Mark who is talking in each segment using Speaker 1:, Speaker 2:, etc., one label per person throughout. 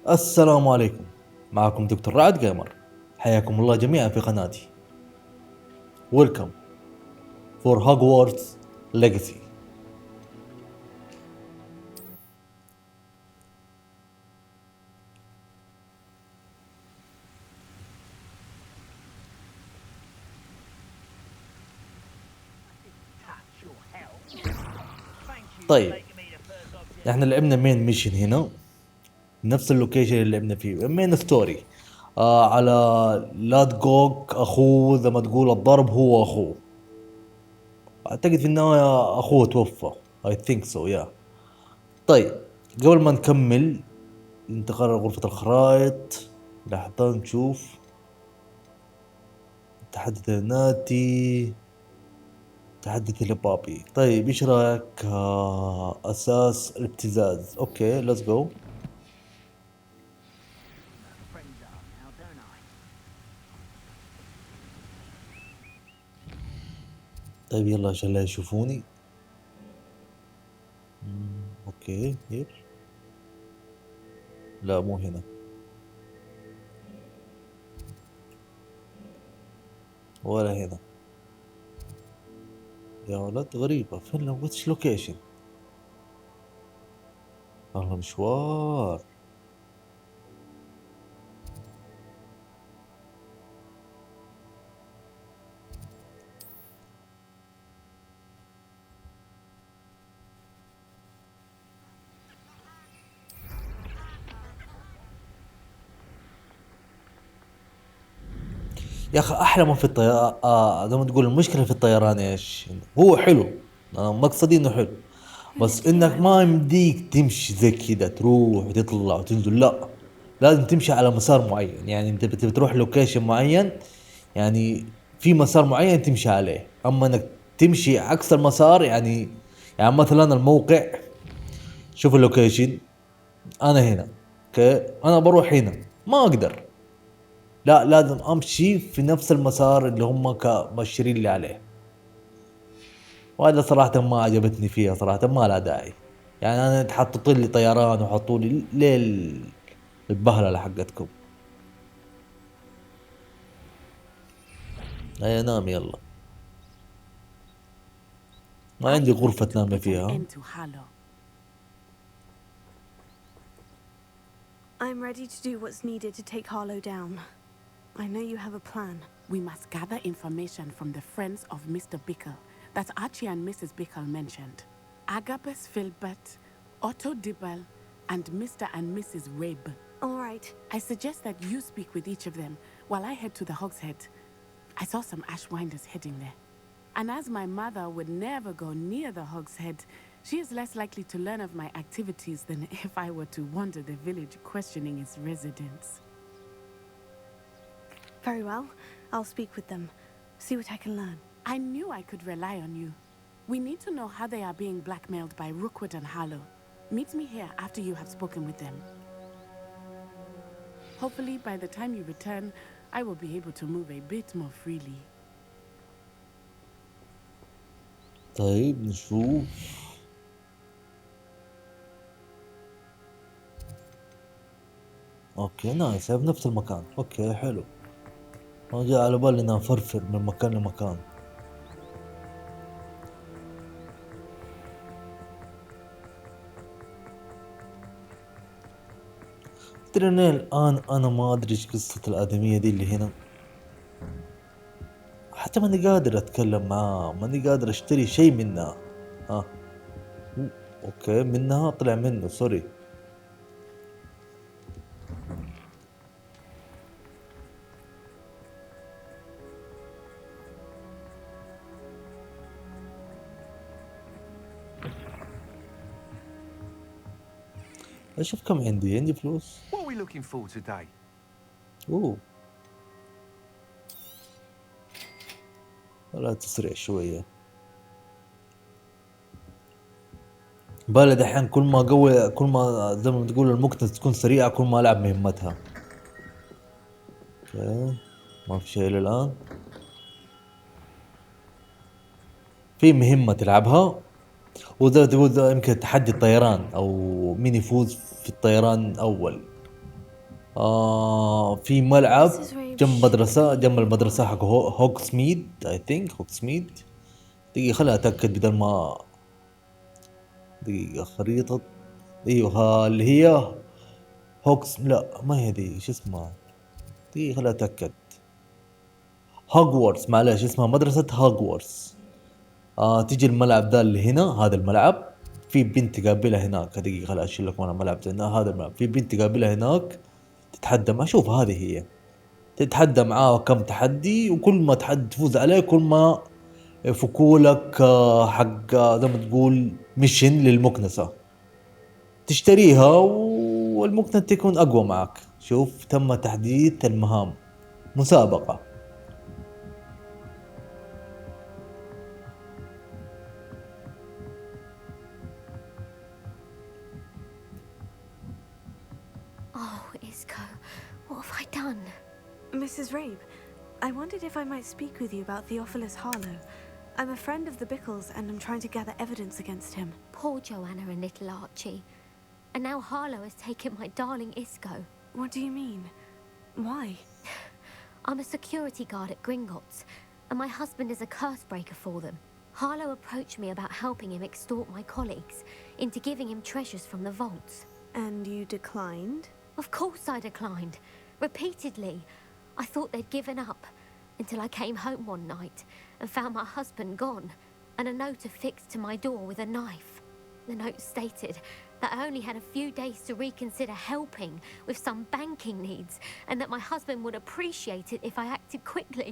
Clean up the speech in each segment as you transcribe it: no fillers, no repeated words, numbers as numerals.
Speaker 1: السلام عليكم. معكم دكتور رعد جيمر. حياكم الله جميعا في قناتي. Welcome for Hogwarts Legacy. طيب، احنا لعبنا مين ميشن هنا، نفس اللوكيشن اللي لعبنا فيه مين ستوري. على لاد جوك، اخوه زي ما تقول الضرب هو اخوه. اعتقد في النهاية اخوه توفى. I think so yeah. طيب، قبل ما نكمل انتقال لغرفة الخرائط، لحظة نشوف. تحدث الناتي، تحدث لبابي. طيب ايش رايك اساس الابتزاز؟ اوكي ليتس جو. طيب يلا عشان لا يشوفوني. اوكي هير. لا مو هنا ولا هنا. يا ولد غريبة، فين لو واتش لوكيشن؟ والله مشوار. يا اخي احلى ما في الطيران زي ما تقول المشكلة في الطيران ايش؟ هو حلو، انا مقصدي انه حلو، بس انك ما يمديك تمشي زي كذا تروح وتطلع وتنزل، لا لازم تمشي على مسار معين. يعني انت بتروح لوكيشن معين، يعني في مسار معين تمشي عليه. اما انك تمشي عكس المسار يعني مثلا الموقع، شوف اللوكيشن، انا هنا اوكي، انا بروح هنا ما اقدر، لا لازم امشي في نفس المسار اللي هم ماشيين لي عليه. وهذا صراحة ما عجبتني فيها، صراحة ما لها داعي. يعني انا تحطوا لي طيران وحطوا لي ليل البهلة حقتكم. هيا نام يلا، ما عندي غرفة تنامي فيها.
Speaker 2: I'm ready to do what's needed to take Harlow down. I know you have a plan.
Speaker 3: We must gather information from the friends of Mr. Bickle that Archie and Mrs. Bickle mentioned. Agabus Filbert, Otto Dibble, and Mr. and Mrs. Rabe.
Speaker 2: All right.
Speaker 3: I suggest that you speak with each of them while I head to the Hogshead. I saw some Ashwinders heading there. And as my mother would never go near the Hogshead, she is less likely to learn of my activities than if I were to wander the village questioning its residents.
Speaker 2: Very well. I'll speak with them. See what I can learn.
Speaker 3: I knew I could rely on you. We need to know how they are being blackmailed by Rookwood and Harlow. Meet me here after you have spoken with them. Hopefully, by the time you return, I will be able to move a bit more freely.
Speaker 1: طيب نشوف. اوكي نايس، بنفس المكان. اوكي حلو، ما جاء على بالي اني افرفر من مكان لمكان. ترى الان انا ما ادري ايش قصة الادمية دي اللي هنا، حتى ماني قادر اتكلم معاه، ماني قادر اشتري شيء منها. ها اوكي منها طلع منه، سوري. اشوف كم عندي فلوس.
Speaker 4: What are we looking for today?
Speaker 1: اوه ولا تسرع شوية. بالي دحين كل ما قوي، كل ما زي ما تقول المقتل تكون سريعة، كل ما العب مهمتها. اوكي ما في شيء الان. في مهمة تلعبها وذا تقول يمكن تحدي الطيران او مين يفوز في الطيران اول. في ملعب
Speaker 2: Mrs. Rabe
Speaker 1: جنب مدرسة،
Speaker 2: should be
Speaker 1: جنب المدرسة حق
Speaker 2: nearby.
Speaker 1: هوكسميد اي ثينك هوكسميد. دقيقة خليني اتأكد بدل ما. دقيقة خريطة. ايوه اللي هي لا ما هي دي، شو اسمها؟ دقيقة خليني اتأكد. هوجورتس، معلش اسمها مدرسة هوجورتس. تيجي الملعب ذا اللي هنا، هذا الملعب في بنت تقابلها هناك. دقيقة خليني اشيل لك وانا ملعب زي هذا الملعب، في بنت تقابلها هناك تتحدى مع، شوف هذه هي، تتحدى معاه كم تحدي، وكل ما تحدي تفوز عليه كل ما يفكوا لك حق زي ما تقول ميشن للمكنسة تشتريها، والمكنسة تكون اقوى معك. شوف تم تحديث المهام، مسابقة.
Speaker 4: Oh, Isco, what have I done?
Speaker 2: Mrs. Rabe, I wondered if I might speak with you about Theophilus Harlow. I'm a friend of the Bickles and I'm trying to gather evidence against him.
Speaker 4: Poor Joanna and little Archie. And now Harlow has taken my darling Isco.
Speaker 2: What do you mean? Why?
Speaker 4: I'm a security guard at Gringotts, and my husband is a curse breaker for them. Harlow approached me about helping him extort my colleagues into giving him treasures from the vaults.
Speaker 2: And you declined?
Speaker 4: Of course I declined. Repeatedly. I thought they'd given up, until I came home one night and found my husband gone, and a note affixed to my door with a knife. The note stated that I only had a few days to reconsider helping with some banking needs, and that my husband would appreciate it if I acted quickly.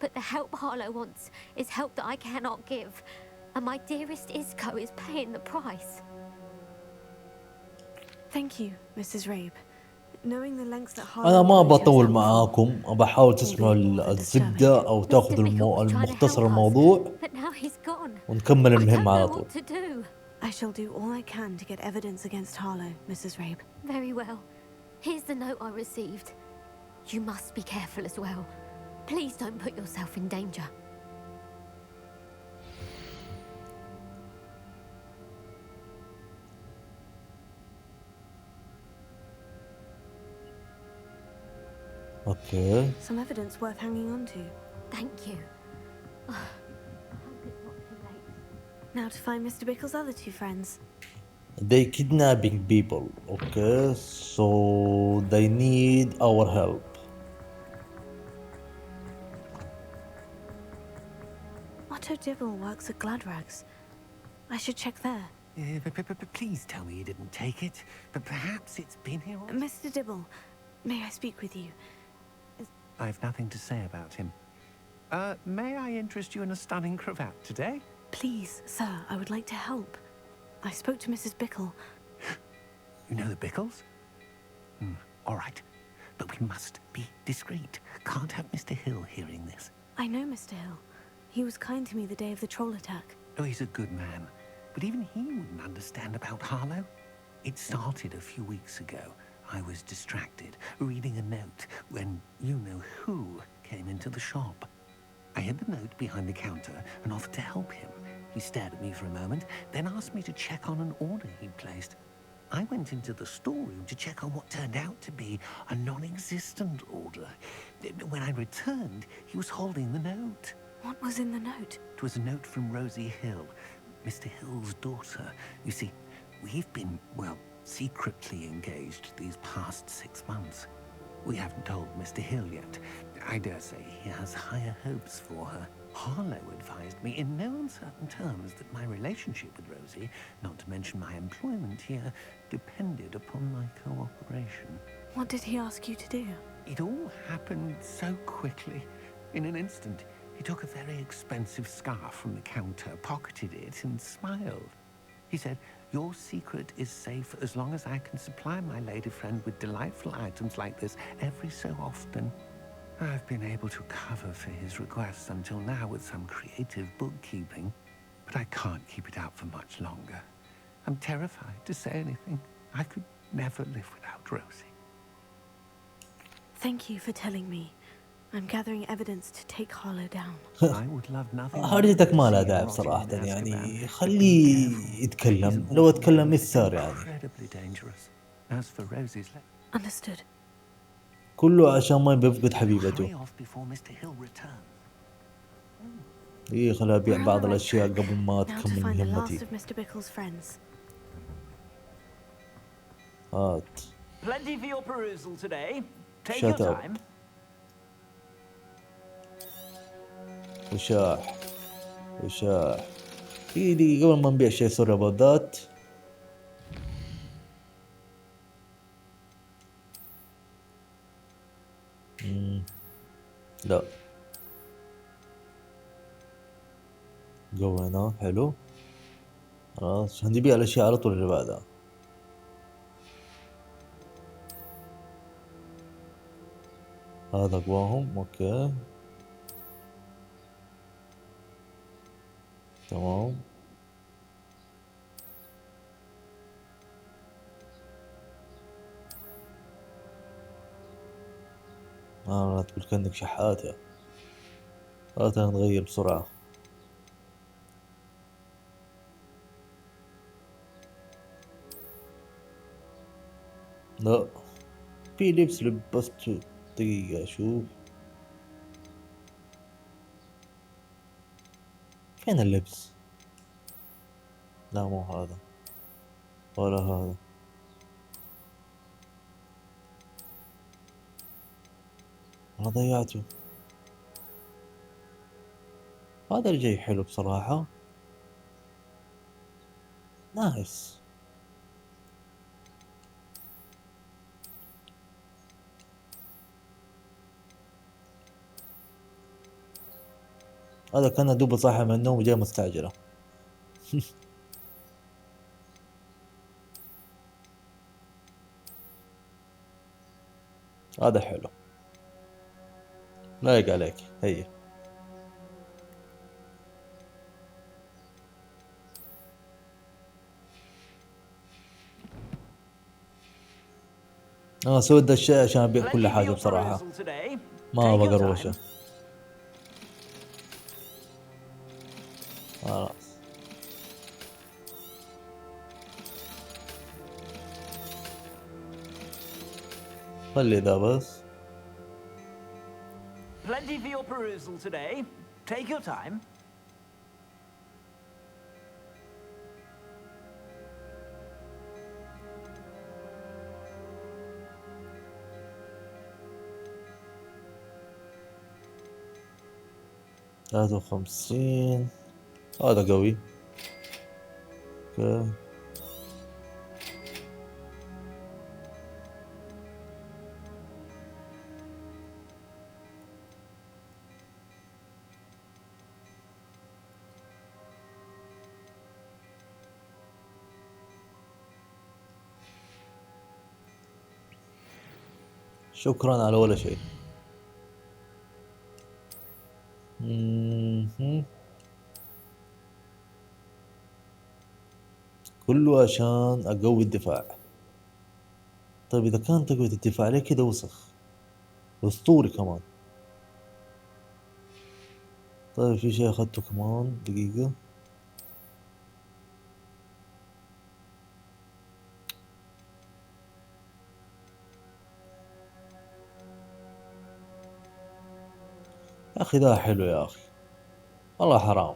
Speaker 4: But the help Harlow wants is help that I cannot give, and my dearest Isco is paying the price.
Speaker 2: Thank you, Mrs. Rabe. Knowing the lengths that
Speaker 1: انا
Speaker 2: Harlow
Speaker 1: ما
Speaker 2: went to is
Speaker 1: بطول
Speaker 2: helpful.
Speaker 1: معاكم، بحاول تسمعوا الزبدة او تاخذوا المختصر الموضوع
Speaker 4: But now he's gone.
Speaker 1: ونكمل
Speaker 4: I
Speaker 1: المهمة
Speaker 4: don't
Speaker 1: على
Speaker 4: know
Speaker 1: طول.
Speaker 4: what to do.
Speaker 2: I shall do all I can to get evidence against Harlow, Mrs. Rabe.
Speaker 4: Very well. Here's the note I received. You must be careful as well. Please don't put yourself in danger.
Speaker 1: اوكي.
Speaker 2: Some evidence worth hanging on to.
Speaker 4: Thank you. I hope it's not too late.
Speaker 2: Now to find Mr. Bickle's other two friends.
Speaker 1: They kidnapping people. Okay, so they need our help.
Speaker 2: Otto Dibble works at Gladrags. I should check there.
Speaker 5: But please tell me you didn't take it. But perhaps it's been here.
Speaker 2: Mr. Dibble, may I speak with you?
Speaker 5: I've nothing to say about him. May I interest you in a stunning cravat today?
Speaker 2: Please, sir, I would like to help. I spoke to Mrs. Bickle.
Speaker 5: You know the Bickles? All right. But we must be discreet. Can't have Mr. Hill hearing this.
Speaker 2: I know Mr. Hill. He was kind to me the day of the troll attack.
Speaker 5: Oh, he's a good man. But even he wouldn't understand about Harlow. It started a few weeks ago. I was distracted, reading a note, when you-know-who came into the shop. I hid the note behind the counter and offered to help him. He stared at me for a moment, then asked me to check on an order he'd placed. I went into the storeroom to check on what turned out to be a non-existent order. When I returned, he was holding the note.
Speaker 2: What was in the note?
Speaker 5: It was a note from Rosie Hill, Mr. Hill's daughter. You see, we've been, well, secretly engaged these past 6 months. We haven't told Mr. Hill yet. I dare say he has higher hopes for her. Harlow advised me in no uncertain terms that my relationship with Rosie, not to mention my employment here, depended upon my cooperation.
Speaker 2: What did he ask you to do?
Speaker 5: It all happened so quickly. In an instant, he took a very expensive scarf from the counter, pocketed it, and smiled. He said, "Your secret is safe as long as I can supply my lady friend with delightful items like this every so often." I've been able to cover for his requests until now with some creative bookkeeping, but I can't keep it out for much longer. I'm terrified to say anything. I could never live without Rosie.
Speaker 2: Thank you for telling me. I'm gathering evidence to take Harlow down.
Speaker 5: I would love nothing more
Speaker 1: حرجتك
Speaker 5: than
Speaker 1: ما
Speaker 5: to
Speaker 1: لها
Speaker 5: see
Speaker 1: داعي
Speaker 5: Roger
Speaker 1: بصراحة،
Speaker 5: in
Speaker 1: يعني
Speaker 5: Azkaban.
Speaker 1: خليه
Speaker 5: Be careful.
Speaker 1: يتكلم،
Speaker 5: He's a
Speaker 1: لو
Speaker 5: boy
Speaker 1: اتكلم
Speaker 5: and
Speaker 1: يسار يعني.
Speaker 5: incredibly dangerous. As for Rosie's
Speaker 2: Understood.
Speaker 1: كله عشان ما بيفقد
Speaker 5: Hurry
Speaker 1: حبيبته.
Speaker 5: off before Mr. Hill returns.
Speaker 1: ايه خليها ابيع
Speaker 2: We're on
Speaker 1: بعض
Speaker 2: the right
Speaker 1: الاشياء
Speaker 2: track.
Speaker 1: قبل ما
Speaker 2: Now to
Speaker 1: تكمل
Speaker 2: find the last
Speaker 1: مهمتي.
Speaker 2: of Mr. Bickle's friends.
Speaker 1: هات.
Speaker 6: Plenty for your perusal today. Take your
Speaker 1: Shut up.
Speaker 6: time.
Speaker 1: وشاح وشاح. دقيقة قبل ما نبيع شيء سوري about that. لا جو هنا حلو. خلاص هنبيع الاشياء على طول اللي بعدها. هذا اقواهم اوكي تمام. لا تقول كأنك شحاتة. هات نغير بسرعة. لا في لبس لبسته. دقيقة اشوف فين اللبس. لا مو هذا ولا هذا. انا ضيعته. هذا اللي جاي حلو بصراحة. نايس. هذا كان دوب صاحي من النوم وجاي مستعجلة. هذا حلو لايق عليك هي. انا سويت ذا الشيء عشان ابيع كل
Speaker 6: Plenty for
Speaker 1: حاجة
Speaker 6: your
Speaker 1: بصراحة.
Speaker 6: perusal today.
Speaker 1: ما
Speaker 6: Take your
Speaker 1: بقروشة.
Speaker 6: time.
Speaker 1: خلاص خلي ذا بس.
Speaker 6: Plenty for your perusal today. Take your time.
Speaker 1: ثلاثة وخمسين. هذا قوي اوكي. شكرا على ولا شيء. كله عشان اقوي الدفاع. طيب اذا كان تقوية الدفاع ليه كده وسخ اسطوري كمان. طيب في شيء اخذته كمان دقيقة. يا اخي ده حلو يا اخي والله حرام.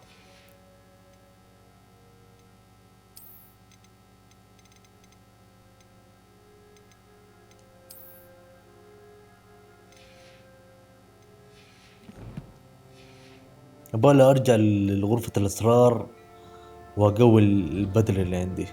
Speaker 1: يبغالي ارجع لغرفة الاسرار واقوي البدل اللي عندي.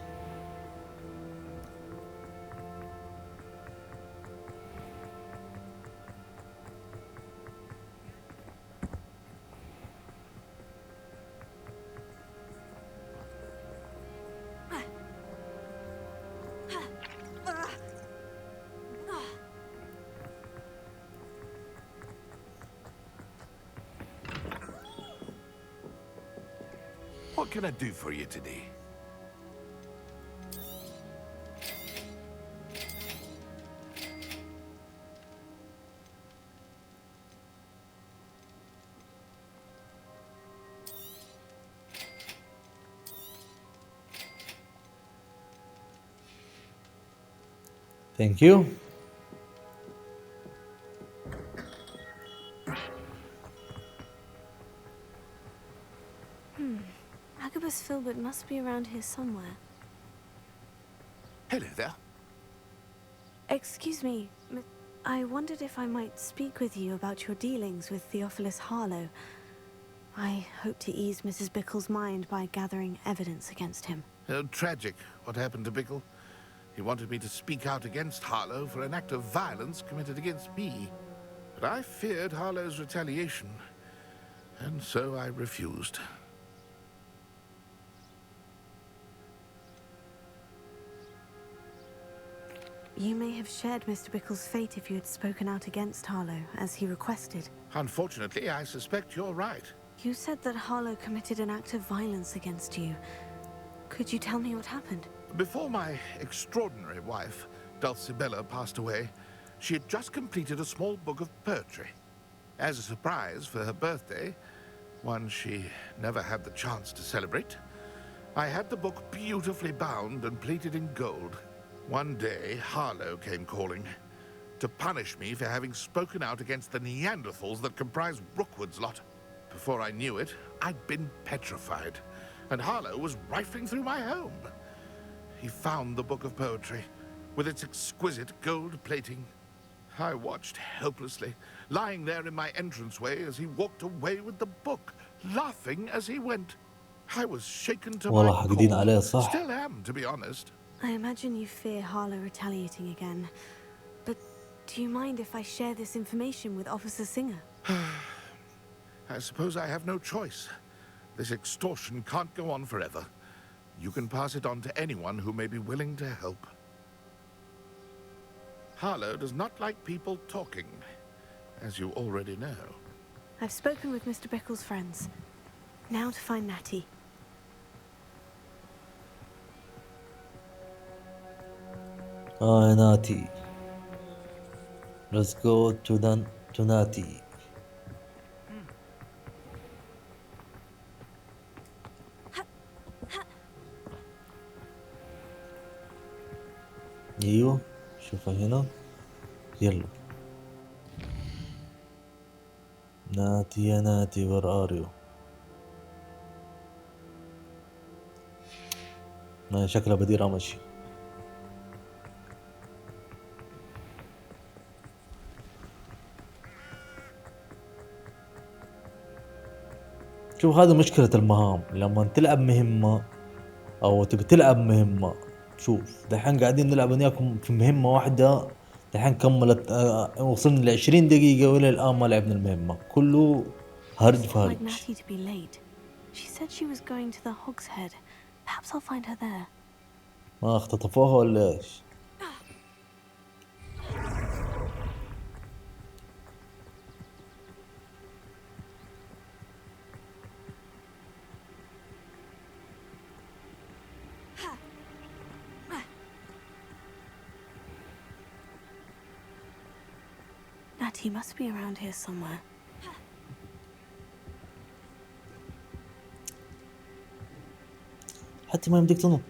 Speaker 7: What can I do for you today?
Speaker 1: ثانك يو.
Speaker 2: was Filbert must be around here somewhere.
Speaker 7: Hello there.
Speaker 2: Excuse me, I wondered if I might speak with you about your dealings with Theophilus Harlow. I hope to ease Mrs. Bickle's mind by gathering evidence against him.
Speaker 7: Tragic what happened to Bickle. He wanted me to speak out against Harlow for an act of violence committed against me. But I feared Harlow's retaliation, and so I refused.
Speaker 2: You may have shared Mr. Bickle's fate if you had spoken out against Harlow, as he requested.
Speaker 7: Unfortunately, I suspect you're right.
Speaker 2: You said that Harlow committed an act of violence against you. Could you tell me what happened?
Speaker 7: Before my extraordinary wife, Dulcibella, passed away, she had just completed a small book of poetry. As a surprise for her birthday, one she never had the chance to celebrate, I had the book beautifully bound and plated in gold. One day, Harlow came calling to punish me for having spoken out against the Neanderthals that comprise Rookwood's lot. Before I knew it, I'd been petrified, and Harlow was rifling through my home. He found the book of poetry, with its exquisite gold plating. I watched helplessly, lying there in my entranceway as he walked away with the book, laughing as he went. I was shaken to my
Speaker 1: والله حاقدين عليه
Speaker 7: core.
Speaker 1: صح.
Speaker 7: Still am, to be honest.
Speaker 2: I imagine you fear Harlow retaliating again. But do you mind if I share this information with Officer Singer?
Speaker 7: I suppose I have no choice. This extortion can't go on forever. You can pass it on to anyone who may be willing to help. Harlow does not like people talking, as you already know.
Speaker 2: I've spoken with Mr. Bickle's friends. Now to find Natty.
Speaker 1: ناتي. Let's go to Natty. ايوه شوفها هنا. يلا ناتي يا ناتي where are you؟ ما شكلها بدير امشي. شوف هذا مشكلة المهام، لما تلعب مهمة او تبي تلعب مهمة، شوف دحين قاعدين نلعب وياكم في مهمة واحدة، دحين كملت وصلنا ل20 دقيقة والى الان ما لعبنا المهمة، كله هرج
Speaker 2: Like
Speaker 1: فارج.
Speaker 2: Natty to be late. She said she was going to the Hogshead. Perhaps I'll find her there.
Speaker 1: ما اختطفوها ولا ايش؟
Speaker 2: Natty must be around here somewhere.
Speaker 1: حتى ما يمديك تنط،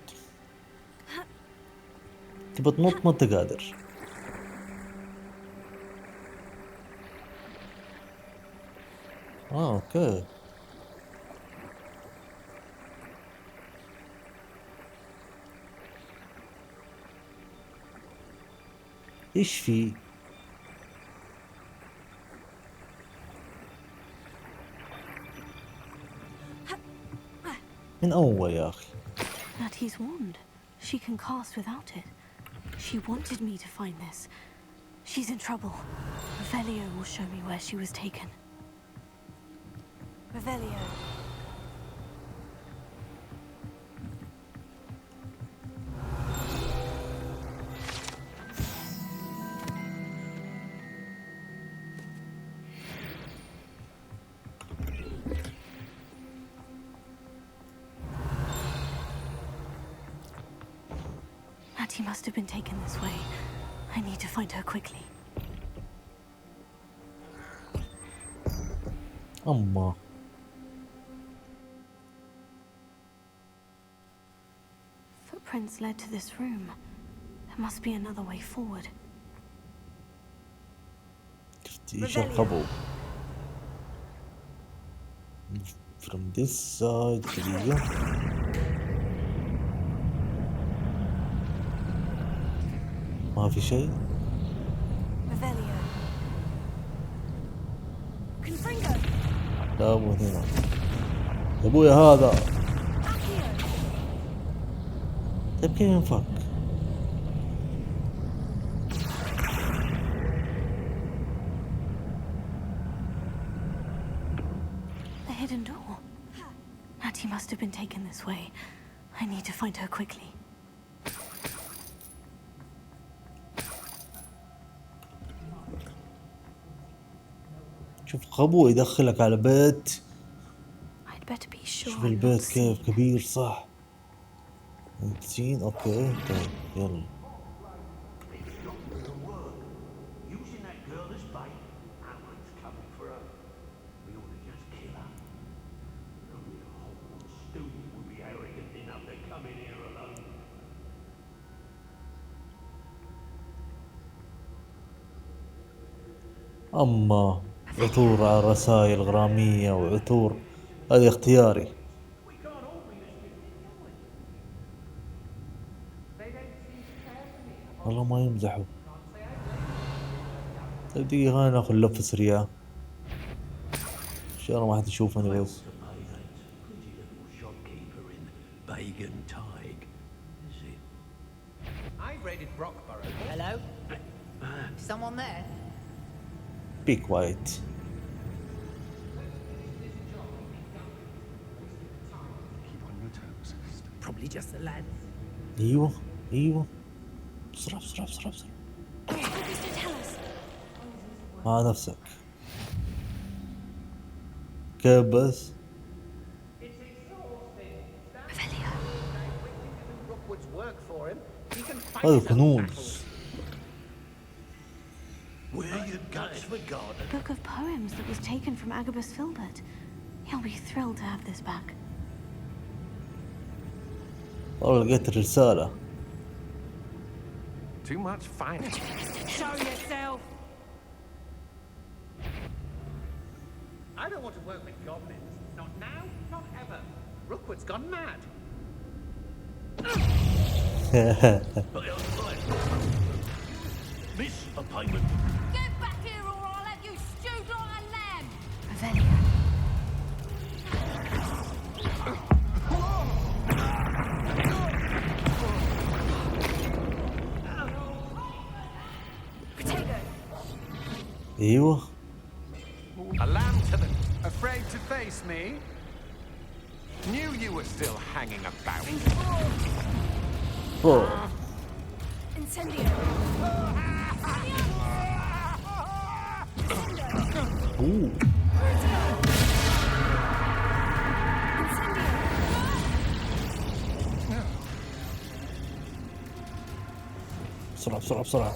Speaker 1: تبى تنط ما انت قادر. اوكي ايش في؟ من اول يا اخي.
Speaker 2: Natty's wand. She can cast without it. She wanted me to find this. She's in trouble. Revelio will show me where she was taken. Revelio. Natty must have been taken this way. I need to find her quickly.
Speaker 1: اما
Speaker 2: Footprints led to this room. There must be another way forward.
Speaker 1: شفتي ايش الخبو؟ from this side دقيقة. ما في شيء.
Speaker 2: Revelio. Confringo.
Speaker 1: لا مو هنا. يا ابويا هذا.
Speaker 2: Accio.
Speaker 1: طيب كيف ينفك؟
Speaker 2: The hidden door. Natty must have been taken this way. I need to find her quickly.
Speaker 1: شوف غبو يدخلك على بيت.
Speaker 2: I'd better be sure
Speaker 1: شوف
Speaker 2: I'm not
Speaker 1: البيت
Speaker 2: seen.
Speaker 1: كيف كبير صح. انتين اوكي طيب يلا.
Speaker 8: Using that girl as bait, Alan's coming for her. We ought to just kill her. Only a Hogwarts student would be arrogant enough to come in here alone.
Speaker 1: اما عثور على رسائل غرامية وعثور هذه اختياري.
Speaker 8: We can't all be as gifted, can we? They don't seem to care for me.
Speaker 1: والله ما يمزحوا. طيب دقيقة خلينا ناخذ لفة سريعة. ان شاء الله ما حد يشوفني بس.
Speaker 8: To pay that pretty little shopkeeper in Bagan Tig, is it?
Speaker 9: I raided Brockborough. Hello? Someone there?
Speaker 1: Be quiet.
Speaker 5: Keep on your toes.
Speaker 9: Probably just the lads.
Speaker 1: ايوه ايوه بسرعة بسرعة بسرعة بسرعة.
Speaker 2: Mr. tell us.
Speaker 1: مع نفسك. كيف بس؟
Speaker 2: Revelio.
Speaker 9: Rookwood's work for him. He can fight
Speaker 1: هذا
Speaker 9: his own
Speaker 1: كنوز.
Speaker 9: battles.
Speaker 8: Where your guts for God?
Speaker 2: Book of poems that was taken from Agabus Filbert. He'll be thrilled to have this back.
Speaker 1: والله لقيت الرسالة.
Speaker 5: Too much fighting.
Speaker 3: Show yourself!
Speaker 9: I don't want to work with goblins. Not now, not ever. Rookwood's gone mad.
Speaker 8: Miss a payment.
Speaker 4: Get back here or I'll have you stewed like a lamb!
Speaker 2: Revelio. Protego.
Speaker 1: ايوه
Speaker 5: A lamb to the... Afraid to face me? Knew you were still hanging about.
Speaker 1: أوه.
Speaker 2: Incendio.
Speaker 1: أوه. بسرعة بسرعة بسرعة.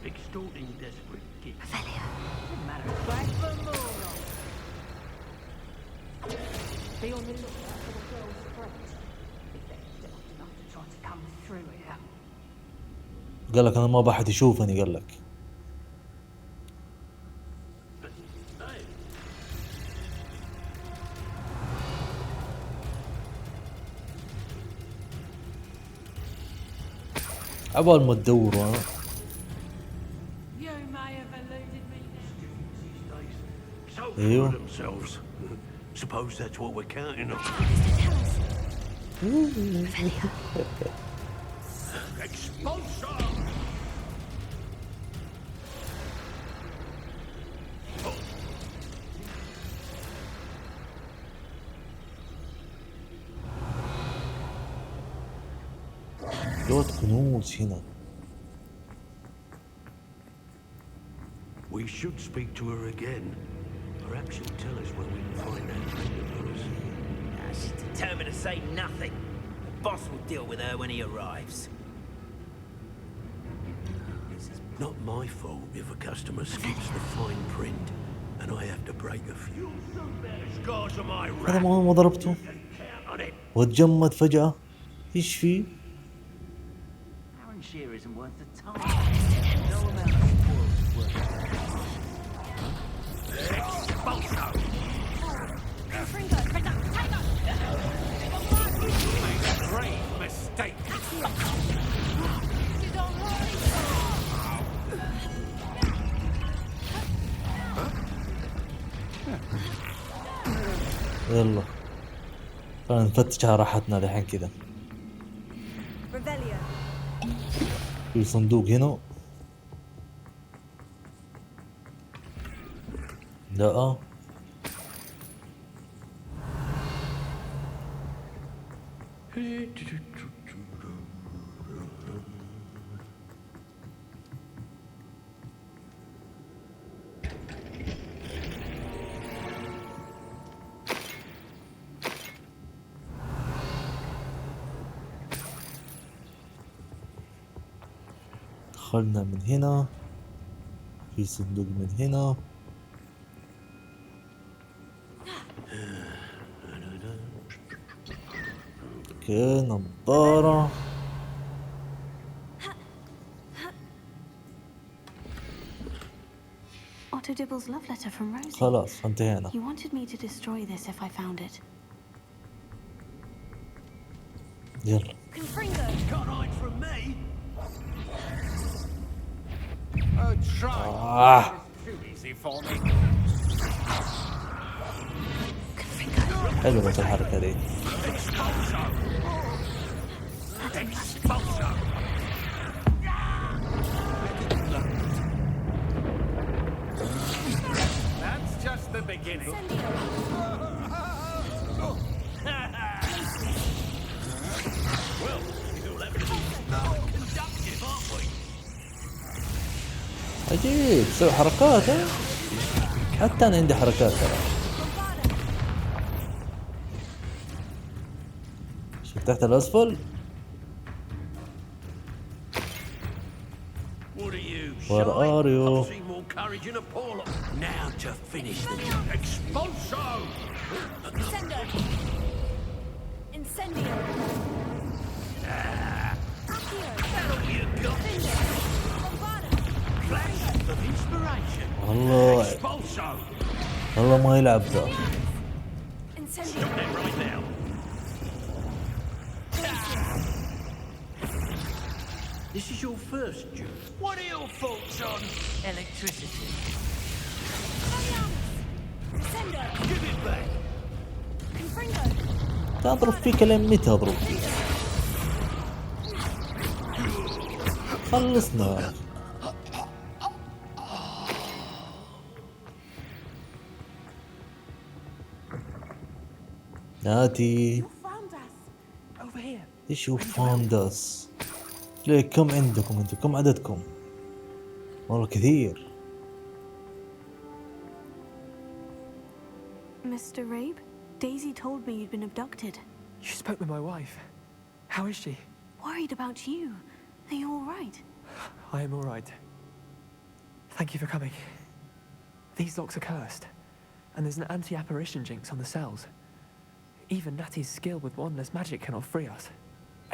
Speaker 8: Extorting desperate gifts.
Speaker 2: Revelio.
Speaker 9: Back for more. Be on the lookout for the girl's friends. If they're daft enough to try to come through here.
Speaker 1: قال لك انا ما بحد يشوفني قال لك. عبال ما تدوروا ها.
Speaker 3: You may have eluded me now.
Speaker 8: So
Speaker 1: Ew.
Speaker 8: for themselves. Suppose that's what we're counting on. Expulsion!
Speaker 1: لوت كنوز هنا.
Speaker 8: We should speak to her again. Perhaps she'll tell us where we can find that friend of hers.
Speaker 10: She's determined to say nothing. The boss will deal with her when he arrives.
Speaker 8: Not my fault if a customer skips the fine print and I have to break a few. Scars of my
Speaker 1: هذا
Speaker 8: wrath.
Speaker 1: ما ضربته
Speaker 8: Count on it.
Speaker 1: وتجمد فجأة. ايش فيه؟
Speaker 6: Aaron Shear isn't worth the time. No amount of spoils is worth it.
Speaker 5: Grave mistake.
Speaker 1: يلا خلينا نفتش على راحتنا الحين كذا.
Speaker 2: Revelio.
Speaker 1: في صندوق هنا. لا دخلنا من هنا. في صندوق من هنا. اوكي نظارة.
Speaker 2: Otto Dibble's love letter from Rosie.
Speaker 1: خلاص انتهينا.
Speaker 2: He wanted me to destroy this if I found it.
Speaker 1: يلا.
Speaker 2: Confringo.
Speaker 10: Can't hide from me.
Speaker 9: Oh, try.
Speaker 1: Ah.
Speaker 9: It's too easy for me.
Speaker 1: حلوة الحركة دي.
Speaker 9: That's just the beginning.
Speaker 10: Well, we all have to be conductive, aren't we?
Speaker 1: عجيب تسوي حركات ها؟ حتى انا عندي حركات ترى. شوف تحت الاسفل.
Speaker 10: What are you,
Speaker 1: Where
Speaker 10: shy?
Speaker 1: are you?
Speaker 10: I've seen more courage in a pool. Now to finish the job. Expulso!
Speaker 2: Incendio. Incendio.
Speaker 10: That'll be a gun. Flash of inspiration.
Speaker 1: والله
Speaker 10: Expulso!
Speaker 1: والله ما يلعب ذا.
Speaker 2: Incendio.
Speaker 10: Stop that right now. This is your first job. What are your thoughts on electricity?
Speaker 2: Incendio.
Speaker 10: Give it back.
Speaker 2: Confringo.
Speaker 1: تضرب فيك لين متى اضرب فيك؟ خلصنا. ناتي.
Speaker 3: You found us. Over here.
Speaker 1: ايش هو فاندس؟ ليه كم عندكم انتم؟ كم عددكم؟ والله كثير.
Speaker 2: Mr. Rabe, Daisy told me you'd been abducted.
Speaker 11: You spoke with my wife. How is she?
Speaker 2: Worried about you. Are you all right?
Speaker 11: I am all right. Thank you for coming. These locks are cursed, and there's an anti-apparition jinx on the cells. Even Natty's skill with wandless magic cannot free us.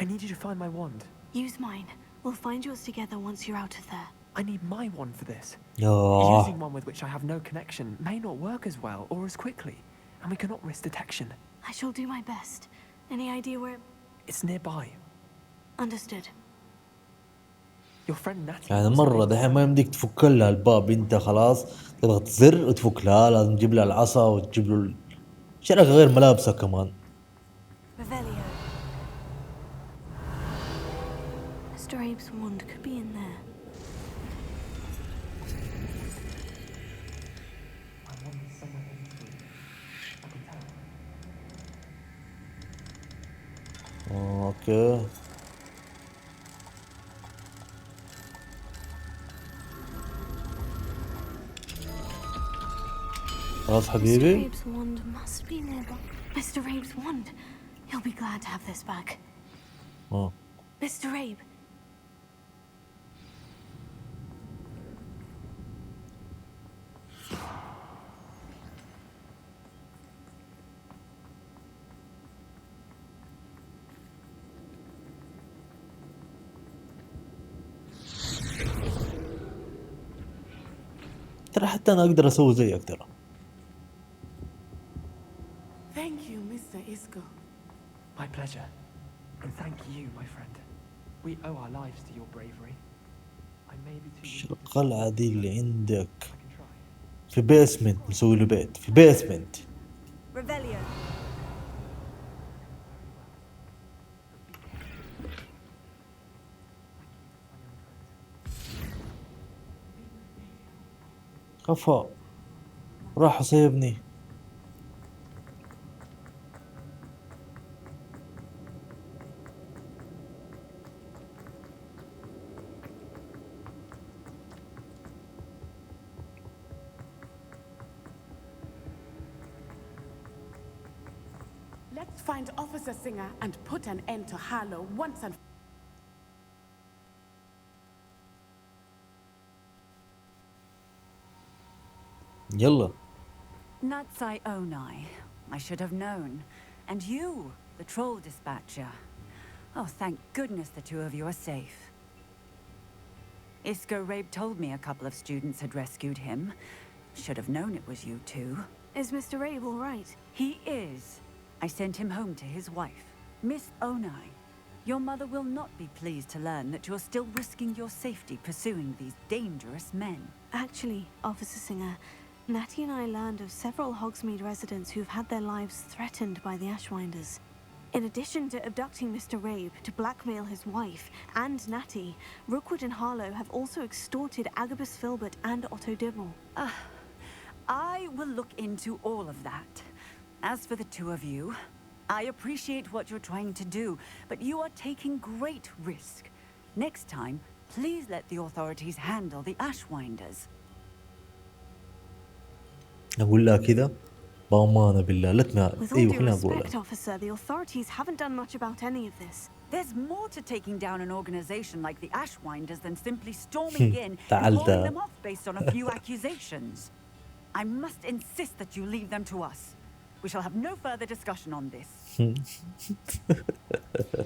Speaker 11: I need you to find my wand.
Speaker 2: Use mine. We'll find yours together once you're out of there.
Speaker 11: I need my wand for this.
Speaker 1: ياه.
Speaker 11: Using one with which I have no connection may not work as well or as quickly, and we cannot risk detection.
Speaker 2: I shall do my best. Any idea where...
Speaker 11: It's nearby.
Speaker 2: Understood.
Speaker 11: Your friend Natty...
Speaker 1: يعني
Speaker 11: also
Speaker 1: مرة
Speaker 11: made
Speaker 1: دحين ما يمديك تفك لها الباب انت خلاص تضغط زر وتفك لها. لازم تجيب لها العصا وتجيب له شرك غير ملابسه كمان.
Speaker 2: Revelio. Mr. Abe's wand could be in there.
Speaker 1: اوكي خلاص
Speaker 2: Mr.
Speaker 1: حبيبي.
Speaker 2: Abe's wand must be nearby. Mr. Abe's wand. He'll be glad to have this back.
Speaker 1: اه
Speaker 2: Mr. Abe.
Speaker 1: ترى حتى انا اقدر اسوي زيك ترى.
Speaker 3: Thank you, Mr. Isco.
Speaker 11: My pleasure. And thank you, my friend. We owe our lives to your bravery. I may be too
Speaker 1: ايش
Speaker 11: weak to
Speaker 1: القلعة دي اللي عندك؟
Speaker 11: I can try.
Speaker 1: في بيسمنت مسوي له بيت في بيسمنت.
Speaker 2: Revelio.
Speaker 1: خفا راح سيبني.
Speaker 3: Let's find Officer Singer and put an end to Harlow once and
Speaker 1: يلا.
Speaker 12: NATSAI Onai. I should have known. And you, the troll dispatcher. Oh, thank goodness the two of you are safe. Isco Rabe told me a couple of students had rescued him. Should have known it was you two.
Speaker 2: Is Mr. Rabe all right?
Speaker 12: He is. I sent him home to his wife. Miss Onai, your mother will not be pleased to learn that you're still risking your safety pursuing these dangerous men.
Speaker 2: Actually, Officer Singer, Natty and I learned of several Hogsmeade residents who've had their lives threatened by the Ashwinders. In addition to abducting Mr. Rabe to blackmail his wife and Natty, Rookwood and Harlow have also extorted Agabus Filbert and Otto Dibble.
Speaker 12: I will look into all of that. As for the two of you, I appreciate what you're trying to do, but you are taking great risk. Next time, please let the authorities handle the Ashwinders.
Speaker 1: اقول لها كذا بأمانة بالله لا
Speaker 2: With all
Speaker 1: ايوه
Speaker 2: due
Speaker 1: خلينا
Speaker 2: respect,
Speaker 1: نقولها.
Speaker 2: officer, the authorities haven't done much about any of this.
Speaker 12: There's more to taking down an organization like the Ashwinders than simply storming in and
Speaker 1: تعالت.
Speaker 12: blowing them off based on a few accusations. I must insist that you leave them to us. We shall have no further discussion on this.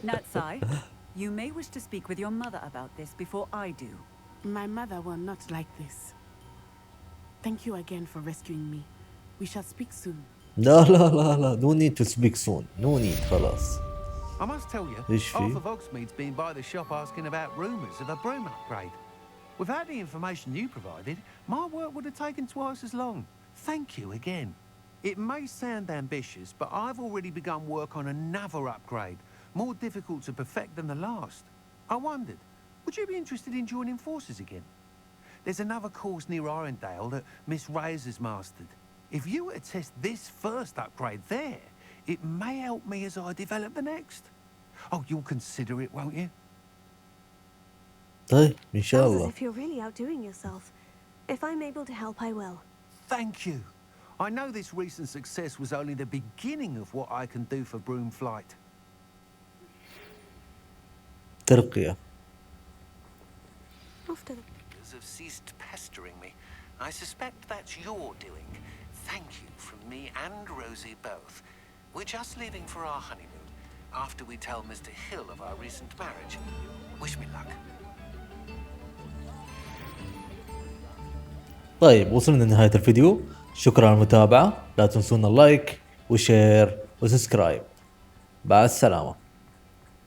Speaker 12: NATSAI, you may wish to speak with your mother about this before I do.
Speaker 3: My mother will not like this. Thank you again for rescuing me. We shall speak soon.
Speaker 1: لا لا لا لا no need to speak soon. No need خلاص.
Speaker 5: I must tell you,
Speaker 1: ايش
Speaker 5: half
Speaker 1: في؟
Speaker 5: of Hogsmeade's been by the shop asking about rumours of a broom upgrade. Without the information you provided, my work would have taken twice as long. Thank you again. It may sound ambitious, but I've already begun work on another upgrade, more difficult to perfect than the last. I wondered, would you be interested in joining forces again? There's another course near Arendale that Miss Razor's mastered. If you were to test this first upgrade there, it may help me as I develop the next. Oh, you'll consider it, won't you?
Speaker 1: طيب إن شاء
Speaker 2: Sounds as
Speaker 1: الله.
Speaker 2: if you're really outdoing yourself. If I'm able to help, I will.
Speaker 5: Thank you. I know this recent success was only the beginning of what I can do for broom flight.
Speaker 1: ترقية.
Speaker 2: After the...
Speaker 5: Have ceased pestering me. I suspect that's your doing. Thank you from me and Rosie both. We're just leaving for our honeymoon after we tell Mr. Hill of our recent marriage. Wish me luck.
Speaker 1: طيب وصلنا لنهاية الفيديو. شكرا على المتابعة. لا تنسونا اللايك وشير وسبسكرايب. مع السلامة.